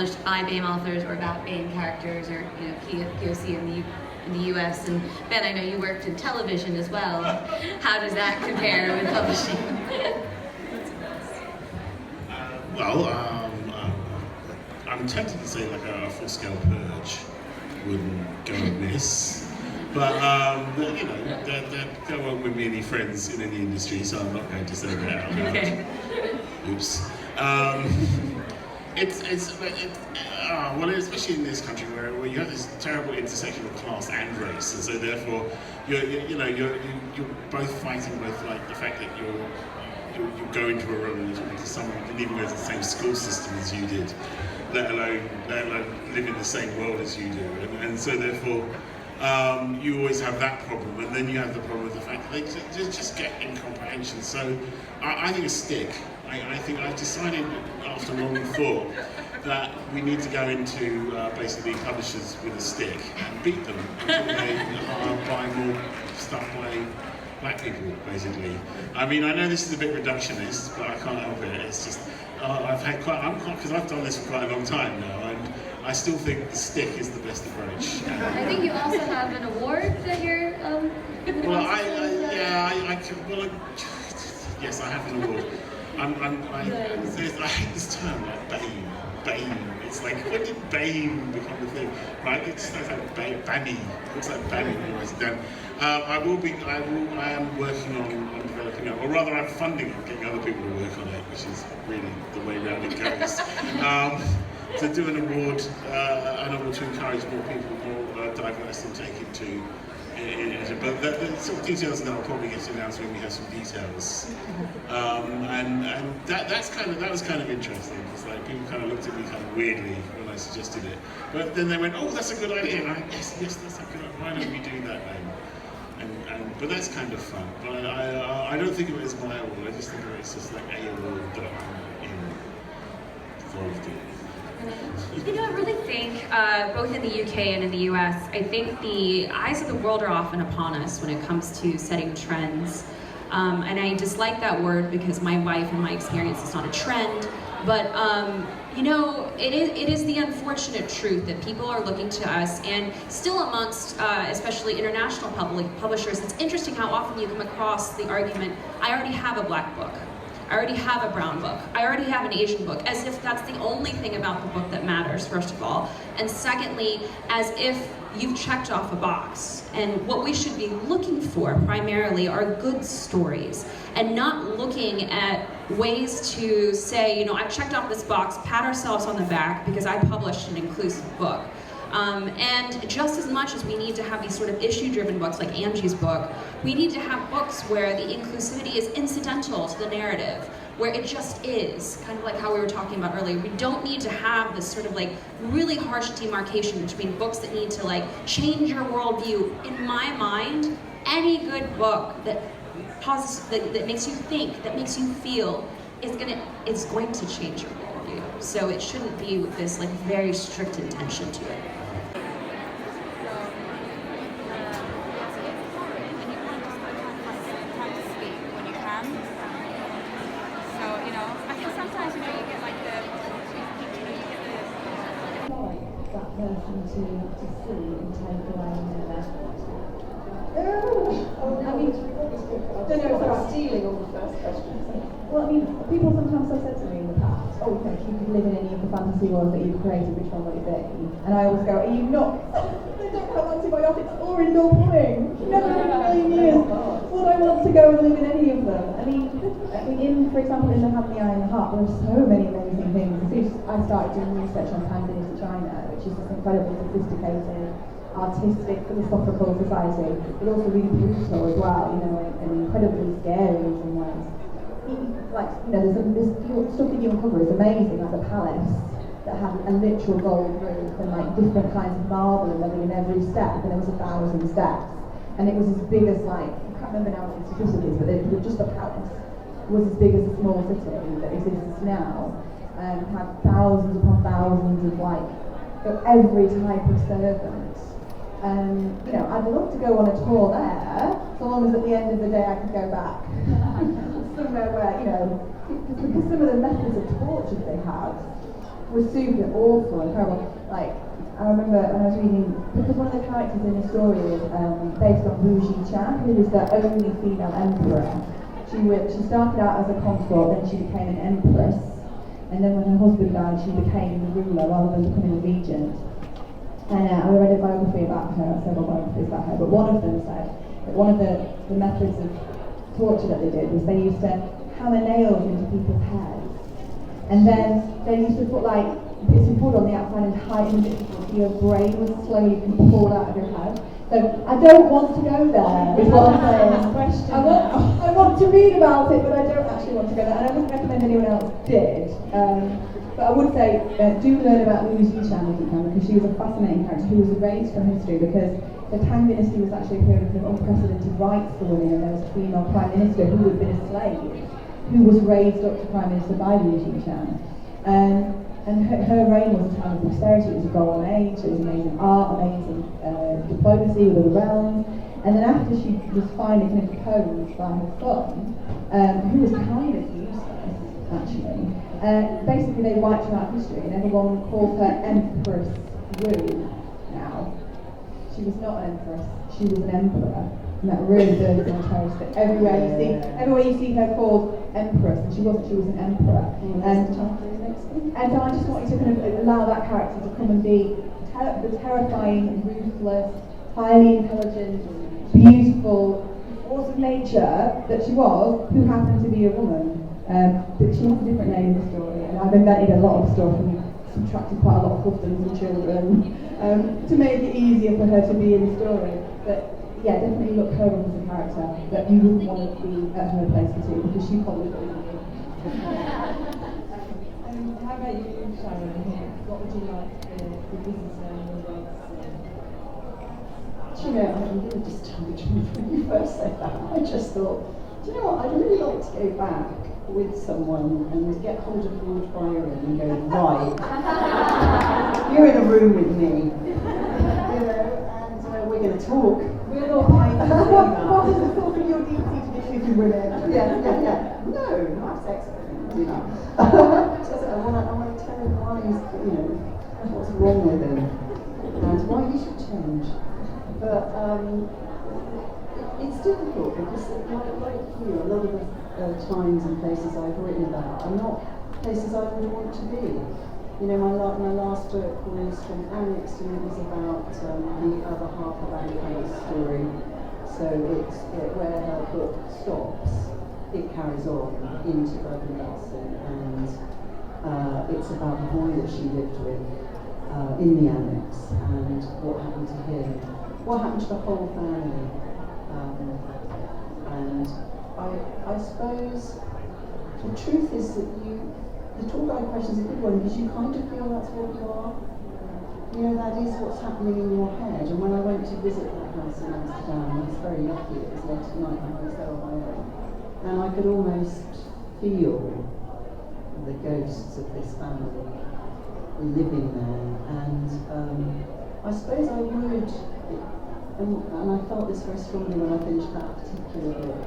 published by BAME authors or about BAME characters, or POC in the US. And Ben, I know you worked in television as well. How does that compare with publishing? I'm tempted to say like a full-scale purge wouldn't go amiss, but you know, there won't be any friends in any industry, so I'm not going to say that out loud. Okay. Oops. Well, especially in this country where you have this terrible intersection of class and race, and so therefore you're both fighting with like the fact that you go into a room and you're talking to someone who didn't even go to the same school system as you did, let alone live in the same world as you do, and so therefore you always have that problem, and then you have the problem with the fact that they just get incomprehension. So I think a stick. I think I've decided after long thought that we need to go into basically publishers with a stick and beat them until they buy more stuff by black people, basically. I mean, I know this is a bit reductionist, but I can't help it. It's just because I've done this for quite a long time now, and I still think the stick is the best approach. I think you also have an award that you're. Yes, I have an award. I hate this term, like BAME. It's like, when did BAME become the thing? Right? It sounds like BAME. It looks like BAME when you write it down. I am working on developing it, or rather I'm funding it, getting other people to work on it, which is really the way around it goes. To do an award to encourage more people, more diverse, and take it to. But the sort of details that I'll probably get announced when we have some details. And that was kind of interesting, because like people kind of looked at me kind of weirdly when I suggested it. But then they went, "Oh, that's a good idea." And I went, yes, that's a good idea. Why don't we do that then? But that's kind of fun. But I don't think of it as my award. I just think of it as just like a award that I'm involved in. You know, I really think, both in the UK and in the US, I think the eyes of the world are often upon us when it comes to setting trends. And I dislike that word because my wife and my experience is not a trend, but you know, it is the unfortunate truth that people are looking to us, and still amongst, especially international publishers, it's interesting how often you come across the argument, I already have a black book. I already have a brown book. I already have an Asian book, as if that's the only thing about the book that matters, first of all. And secondly, as if you've checked off a box. And what we should be looking for primarily are good stories, and not looking at ways to say, you know, I've checked off this box, pat ourselves on the back because I published an inclusive book. And just as much as we need to have these sort of issue-driven books like Angie's book, we need to have books where the inclusivity is incidental to the narrative, where it just is, kind of like how we were talking about earlier. We don't need to have this sort of like really harsh demarcation between books that need to like change your worldview. In my mind, any good book that makes you think, that makes you feel, is going to change your worldview. So it shouldn't be with this like very strict intention to it. Person to see and take away their I mean, I don't know if I'm stealing all the first questions. Well, I mean, people sometimes have said to me in the past, oh, if you could live in any of the fantasy worlds that you've created, which one would it be? And I always go, are you not? They don't have antibiotics or indoor plumbing. Never in a million years would I want to go and live in any of them. I mean, for example, in The Hand, the Eye and the Heart, there are so many amazing things. I started doing research on Cantonese China, which is this incredibly sophisticated, artistic, philosophical society, but also really brutal as well, you know, and incredibly scary in some ways. Like, you know, this stuff that you uncover is amazing, like the palace that had a literal gold roof and like different kinds of marble and in every step, and there was 1,000 steps, and it was as big as like, I can't remember now what the statistic is, but just the palace was as big as a small city that exists now, and had thousands upon thousands of like every type of servant. You know, I'd love to go on a tour there, so long as at the end of the day I could go back somewhere where, you know, because some of the methods of torture they have was super awful and terrible. Like, I remember when I was reading, because one of the characters in the story is based on Wu Zhi-Chan, who was the only female emperor. She started out as a consort, then she became an empress, and then when her husband died, she became the ruler rather than becoming a regent. And I read a biography about her, several biographies about her, but one of them said that one of the methods of torture that they did was they used to hammer nails into people's heads, and then they used to put like bits of wood on the outside and hide in bits of wood so your brain was slowly pulled out of your head. So I don't want to go there, is what I'm saying. I want to read about it, but I don't actually want to go there, and I wouldn't recommend anyone else did. But I would say, do learn about Wu Zhi-Chan if you can, because she was a fascinating character who was erased from history because the Tang dynasty was actually a period of unprecedented rights for women, and there was a female prime minister who had been a slave, who was raised up to prime minister by Wu Zhi-Chan. And her reign was a time of prosperity. It was a golden age. There was amazing art, amazing diplomacy with other realms. And then after she was finally kind of deposed by her son, who was kind of useless, actually, basically they wiped her out of history, and everyone called her Empress Wu now. She was not an empress, she was an emperor. And that really burns my toast, that everywhere you see her called empress, and she wasn't, she was an emperor. And so I just want you to kind of allow that character to come and be the terrifying, ruthless, highly intelligent, beautiful force of nature that she was, who happened to be a woman. But she has a different name in the story, and I've invented a lot of stuff and subtracted quite a lot of husbands and children to make it easier for her to be in the story. But yeah, definitely look her up as a character, but you wouldn't want to be at her place too, because she probably would be. How about you, Sharon? What would you like the business name or Do you know, I'm going to just tell the truth when you first said that. I just thought, do you know what, I'd really like to go back with someone and get hold of Lord Byron and go, right, you're in a room with me, you know, and we're going to talk. We're not paying to do that. What is the thought of your deep-seated issues with women? Yeah. No, not sex, you know. Just, I want to tell him why he's, you know, what's wrong with him and why he should change. But it's difficult because, like you, a lot of the times and places I've written about are not places I would want to be. You know, my last book was from Annexed, and it was about the other half of Anne's story. So it's where her book stops, it carries on into Bergen-Belsen, and it's about the boy that she lived with in the annex, and what happened to him, what happened to the whole family. And I suppose the truth is that the tour guide question is a good one, because you kind of feel that's what you are. You know, that is what's happening in your head. And when I went to visit that house in Amsterdam, I was very lucky, it was late at night and I was there on my own. And I could almost feel the ghosts of this family living there. And I suppose I would, and I felt this very strongly when I finished that particular book,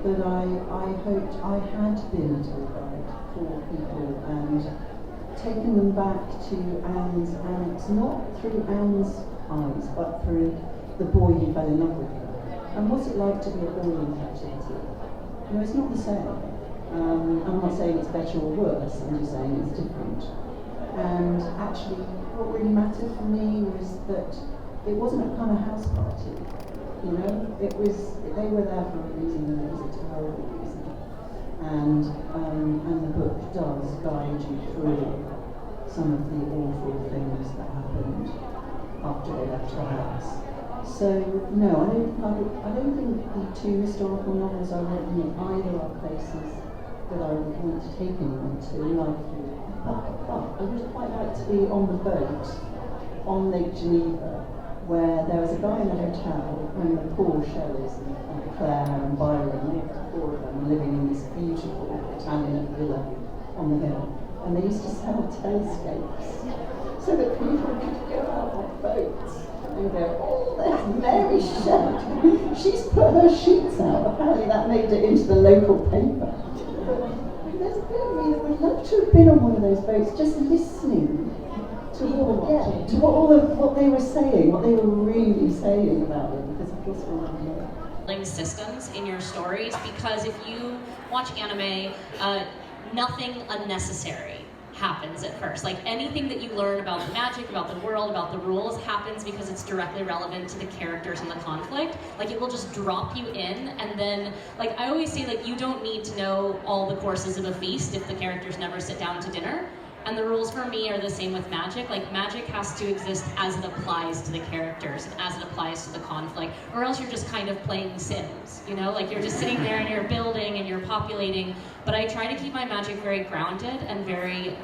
that I hoped I had been a tour guide for people and taken them back to Anne's annex, not through Anne's eyes, but through the boy who fell in love with her. And what's it like to be a boy in captivity? You know, it's not the same. I'm not saying it's better or worse, I'm just saying it's different. And actually, what really mattered for me was that it wasn't a kind of house party. You know, it was, they were there for a reason, and it was a terrible reason. And the book does guide you through some of the awful things that happened after they left the house. So no, I don't think the two historical novels I've written either are places that I would want to take anyone to, like you. But I would quite like to be on the boat on Lake Geneva, where there was a guy in the hotel, and the Paul Shelleys and Claire and Byron, the four of them, living in this beautiful Italian villa on the hill. And they used to sell telescopes so that people could go out on boats and go, oh, there's Mary Shelley. She's put her sheets out. Apparently that made it into the local paper. But there's a bit of me that would love to have been on one of those boats, just listening to what they were saying, what they were really saying about them, because of course we're not there. Systems in your stories, because if you watch anime, nothing unnecessary happens at first. Like anything that you learn about the magic, about the world, about the rules happens because it's directly relevant to the characters and the conflict. Like it will just drop you in, and then like I always say, like you don't need to know all the courses of a feast if the characters never sit down to dinner. And the rules for me are the same with magic. Like magic has to exist as it applies to the characters and as it applies to the conflict, or else you're just kind of playing Sims, you know? Like you're just sitting there and you're building and you're populating. But I try to keep my magic very grounded and very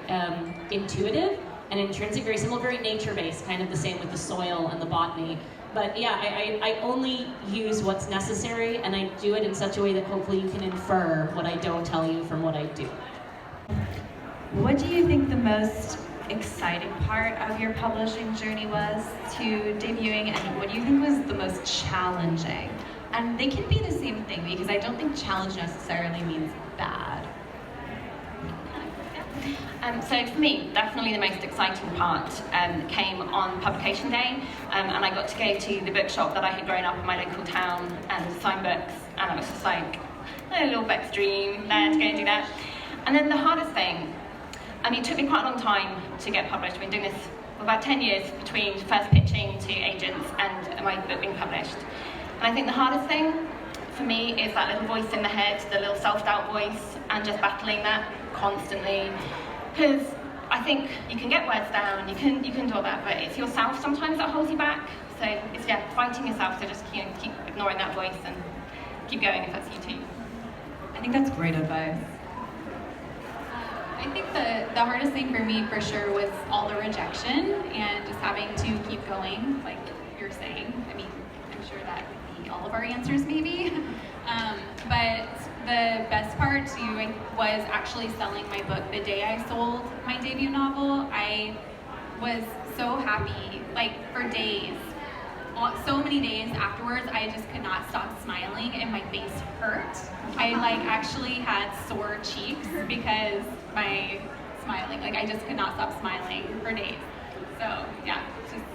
intuitive and intrinsic, very simple, very nature-based, kind of the same with the soil and the botany. But yeah, I only use what's necessary, and I do it in such a way that hopefully you can infer what I don't tell you from what I do. What do you think the most exciting part of your publishing journey was to debuting, and what do you think was the most challenging? And they can be the same thing, because I don't think challenge necessarily means bad. So for me, definitely the most exciting part came on publication day, and I got to go to the bookshop that I had grown up in my local town and sign books, and it was just like a little book's dream there to go and do that. And then the hardest thing, it took me quite a long time to get published. I've been doing this for about 10 years between first pitching to agents and my book being published. And I think the hardest thing for me is that little voice in the head, the little self-doubt voice, and just battling that constantly. Because I think you can get words down, you can do all that, but it's yourself sometimes that holds you back. So it's fighting yourself to just keep ignoring that voice and keep going if that's you too. I think that's great advice. I think the hardest thing for me for sure was all the rejection and just having to keep going, like you're saying. I'm sure that would be all of our answers maybe. But the best part too was actually selling my book the day I sold my debut novel. I was so happy, like for days. So many days afterwards, I just could not stop smiling and my face hurt. I actually had sore cheeks because my smiling, I just could not stop smiling for days. So yeah, it's just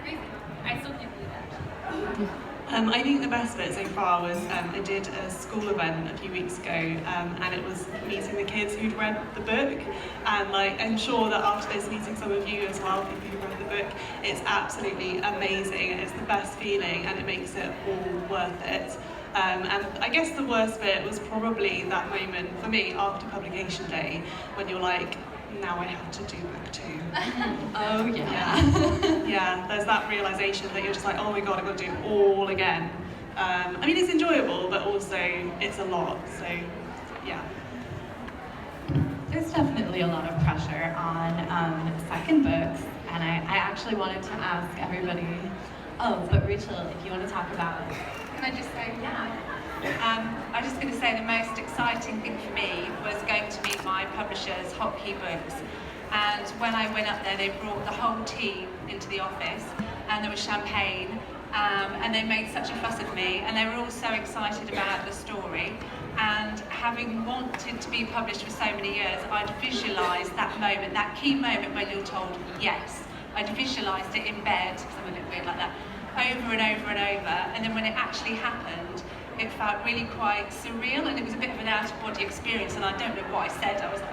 crazy. I still can't believe that. I think the best bit so far was I did a school event a few weeks ago, and it was meeting the kids who'd read the book, and I'm sure that after this meeting some of you as well, people who read the book, it's absolutely amazing. It's the best feeling, and it makes it all worth it. And I guess the worst bit was probably that moment for me after publication day, when you're like, now I have to do book 2. Oh yeah. Yeah, there's that realization that you're just like, oh my god, I've got to do it all again. It's enjoyable, but also it's a lot, so yeah. There's definitely a lot of pressure on second books, and I actually wanted to ask everybody, but Rachel, if you want to talk about it. Can I just say, I'm just going to say the most exciting thing for me was going to meet my publishers, Hotkey Books. And when I went up there, they brought the whole team into the office, and there was champagne, and they made such a fuss of me, and they were all so excited about the story. And having wanted to be published for so many years, I'd visualised that moment, that key moment when you're told yes. I'd visualised it in bed, something a bit weird like that, over and over and over, and then when it actually happened, it felt really quite surreal, and it was a bit of an out-of-body experience, and I don't know what I said. I was like,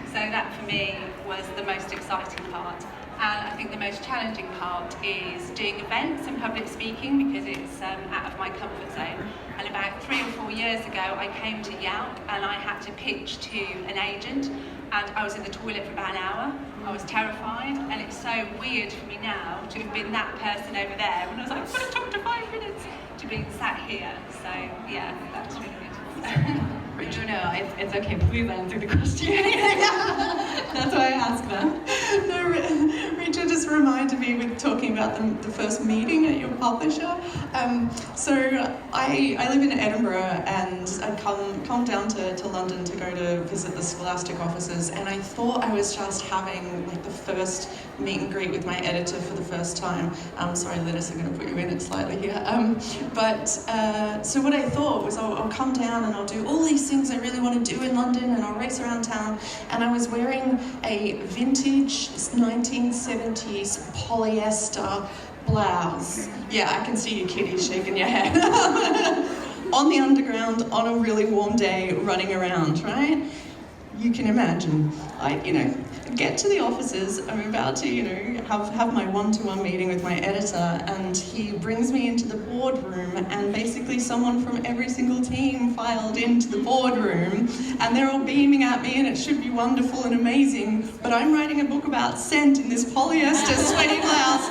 so that for me was the most exciting part. And I think the most challenging part is doing events and public speaking, because it's out of my comfort zone. And about 3 or 4 years ago, I came to YALC and I had to pitch to an agent, and I was in the toilet for about an hour. I was terrified, and it's so weird for me now to have been that person over there when I was like, I'm going to talk to 5 minutes, to be sat here. So yeah, that was really good. Rachel, no, it's okay. Please answer the question. That's why I asked them. No, Rachel just reminded me with talking about the first meeting at your publisher. So I live in Edinburgh, and I'd come down to London to go to visit the Scholastic offices, and I thought I was just having like the first meet and greet with my editor for the first time. Sorry, Linus, I'm going to put you in it slightly here. So what I thought was I'll come down and I'll do all these things I really want to do in London, and I'll race around town. And I was wearing a vintage 1970s polyester blouse. Yeah, I can see you kitties shaking your head. On the underground, on a really warm day, running around, right? You can imagine. I, get to the offices, I'm about to, have my one-to-one meeting with my editor, and he brings me into the boardroom, and basically someone from every single team filed into the boardroom, and they're all beaming at me, and it should be wonderful and amazing, but I'm writing a book about scent in this polyester sweaty blouse.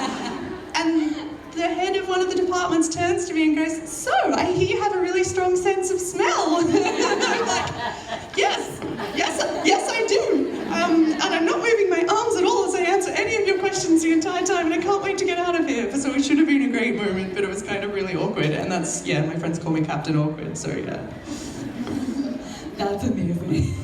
And the head of one of the departments turns to me and goes, "So, I hear you have a really strong sense of smell." I'm like, yes I do. And I'm not moving my arms at all as I answer any of your questions the entire time, and I can't wait to get out of here. So it should have been a great moment, but it was kind of really awkward. And that's, my friends call me Captain Awkward, so yeah. That's amazing.